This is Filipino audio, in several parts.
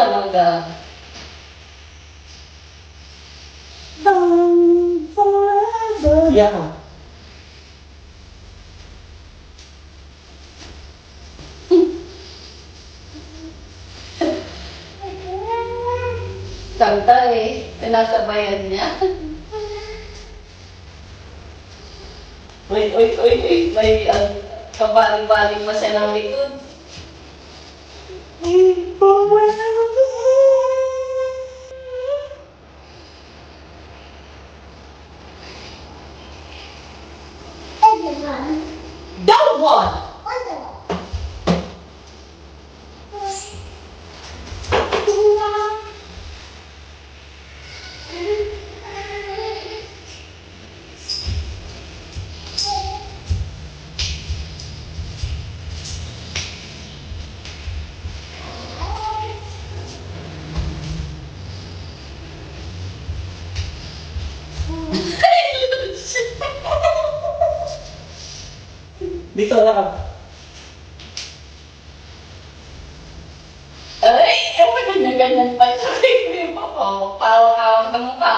talaga. Forever. Yeah. Kanta eh. Tinasabayan niya. Uy, uy, uy, uy. May kabaling-baling mo siya ng likod. That one! Dito na. Ay, ewan na ganyan pa siya. Hindi mo ko. Pawak-awak ng mukha.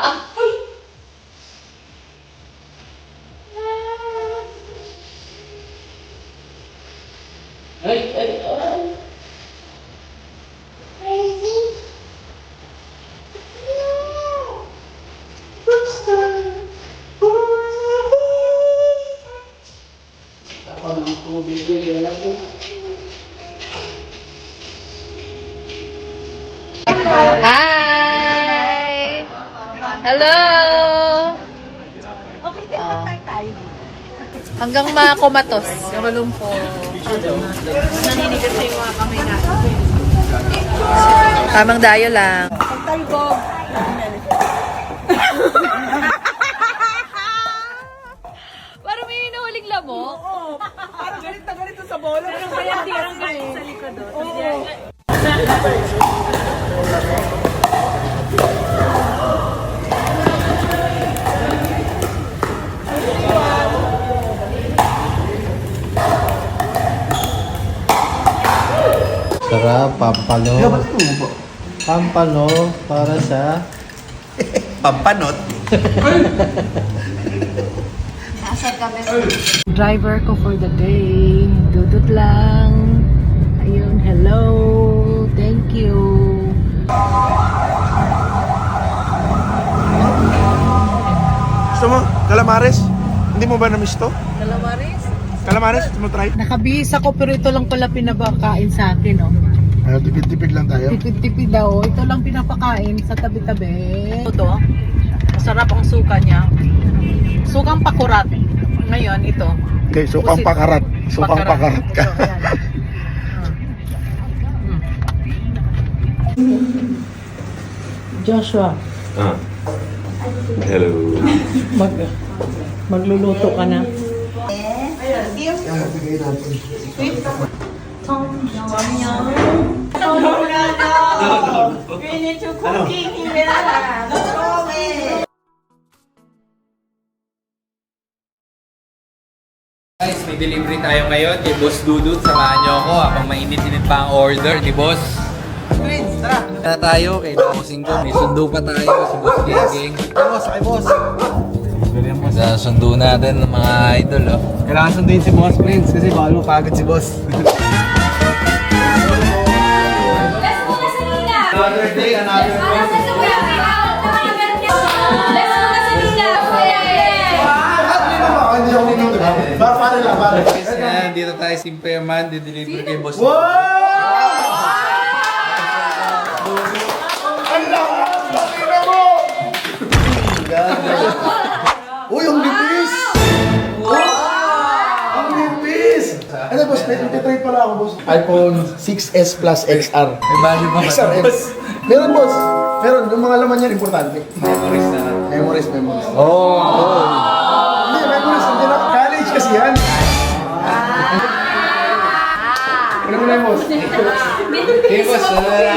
Ay, ay, ay. Ako nang tubig yun lang po. Hi! Hello! Hanggang makumatos. Malumpo. Naninigas na yung mga kamay natin. Tamang dayo lang. Pagtalbog. Parang may hinuhuling lamok. Oo. Parang galit na galit sa bola. Parang bayang-tirang galit sa likod. Oo. Sarap, pampano. Pampano para sa Pampanot. Driver ko for the day. Dudut lang. Ayun, hello. Thank you. Gusto mo? Calamares? Hindi mo ba na-miss to? Calamares? Calamares? Gusto mo try? Nakabihis ako pero ito lang pala pinapakain sa akin, oh. Tipid-tipid lang tayo. Tipid-tipid daw. Ito lang pinapakain sa tabi-tabi. Ito, masarap ang suka niya. Sukang pakurat. Ngayon, ito. Okay, sukang pakarat. Sukang pakarat ka. Ito, ayan. Joshua, Hello. magluluto ka na. Guys, may delivery tayo ngayon kay Boss Dudut. Samahan niyo ako habang mainit-init pa ang order ni Boss. Tara na tayo kay Bossing ko. May sundo pa tayo si Boss Gengeng. Boss, ay boss. Sundo natin ng mga idol, oh. Kailangan sunduin si Boss Prince kasi bawal mapagod si Boss. Another day, another Pare lang, pare. Yan, dito tayo Simple Man, di-deliver kay Boss. Uy, ang nipis! Ang nipis! Ano boss, may trade pala ako boss. iPhone 6s Plus XR. May value ba XR, ba, Boss? Meron boss. Meron, yung mga laman niyan importante. Memories na. Memories, memories. Oh! Hindi, memories. Hindi na, college kasi yan. Ano mo na yung boss? Hey, Boss,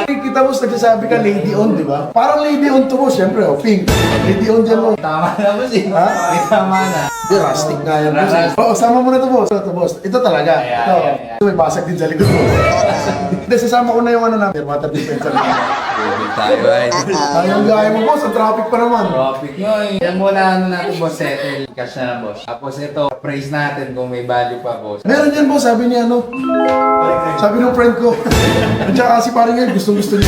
Kita boss, nagsasabi ka lady on, di ba? Parang lady on to boss, syempre, oh, pink. Lady on dyan mo. tama na, Boss, eh. Ha? May tama na. Di, rustic nga yan boss. Oo, sama mo na to boss. Ito boss. Ito talaga. Ayan, Ito. ayan, ayan. Ito may basag din sa likod boss. Hindi, sasama ko na yung ano natin, water dispenser natin. Tubig tayo, idol. Ayong gaya mo, boss. Ang traffic pa naman. Topic nyo eh. Yan muna ano natin, boss. Settle. Cash na lang, boss. Tapos ito, praise natin kung may value pa, boss. Meron yan, boss. Sabi niya, ano? Sabi ng friend ko. At saka kasi parang ngayon, gusto niya.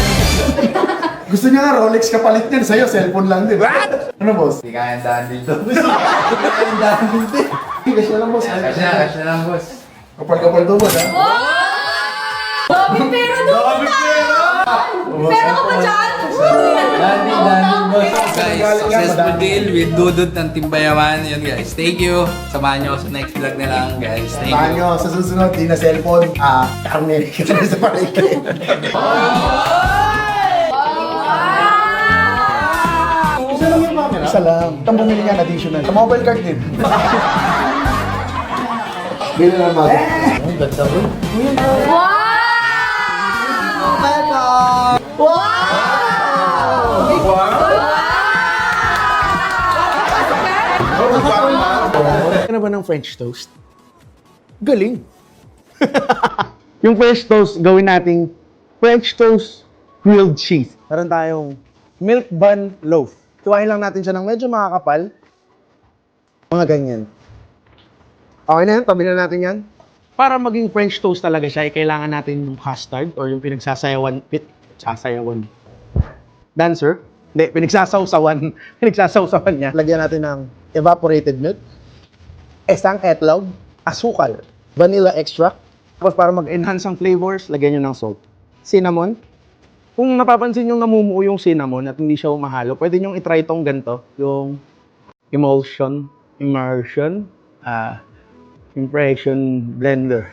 Gusto niya nga, Rolex kapalit niyan. Sa'yo, cellphone lang din. What? Ano, boss? Hindi kaya daan dito. Hindi kaya daan dito. Cash na lang, boss. Cash na lang, boss. Kapal-kapal to, boss, ha? Dami pera doon! Pera ka ba dyan? Daan, boss. Guys, successful deal with Dudut ng Timbayaman. Yun, guys. Thank you. Samahan nyo ako sa next vlog na lang, guys. Thank Samahan you. nyo, sa susunod, di na cellphone. Karne. Kasi sa palengke. Isa lang yung camera? Isa lang. Ang bumili niya, additional. Sa mobile card din. Bili na naman. Ang ganda ko. Ano ba ng French toast? Galing. Yung French toast, gawin nating French toast grilled cheese. Meron tayong milk bun loaf. Tuwain lang natin siya ng medyo makakapal. Mga ganyan. Okay na yan, tabi na natin yan. Para maging French toast talaga siya, kailangan natin yung custard or yung pinagsasayawan, dancer? Hindi, pinagsasawsawan niya. Lagyan natin ng evaporated milk, isang etlog, asukal, vanilla extract. Tapos para mag-enhance ang flavors, lagyan nyo ng salt. Cinnamon. Kung napapansin nyo namumuo yung cinnamon at hindi siya umahalo, pwede nyo itry itong ganito, yung immersion blender.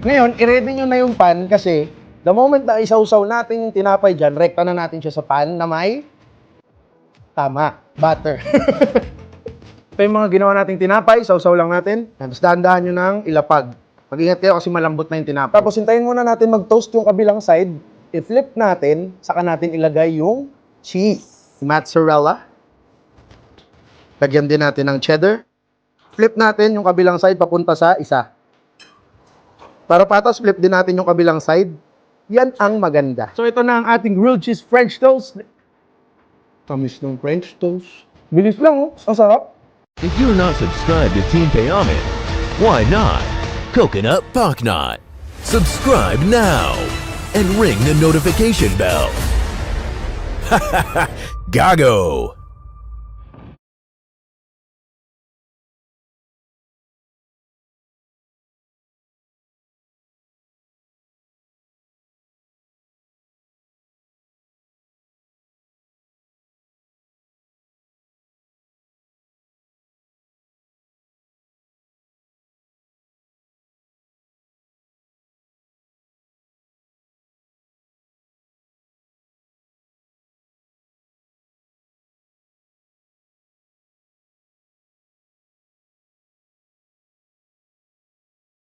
Ngayon, i-ready nyo na yung pan kasi the moment na isawsaw natin yung tinapay dyan, rekta na natin siya sa pan na may butter. Ito yung mga ginawa nating tinapay, sausaw lang natin. Tapos dahan-dahan nyo ng ilapag. Mag-ingat kayo kasi malambot na yung tinapay. Tapos hintayin muna natin mag-toast yung kabilang side. I-flip natin, saka natin ilagay yung cheese. Mozzarella. Lagyan din natin ng cheddar. Flip natin yung kabilang side papunta sa isa. Para patas, flip din natin yung kabilang side. Yan ang maganda. So ito na ang ating grilled cheese French toast. Tamis ng French toast. Bilis lang, oh. Ang sarap. If you're not subscribed to Team Payaman, why not? Coconut Paknot. Subscribe now and ring the notification bell. Gago!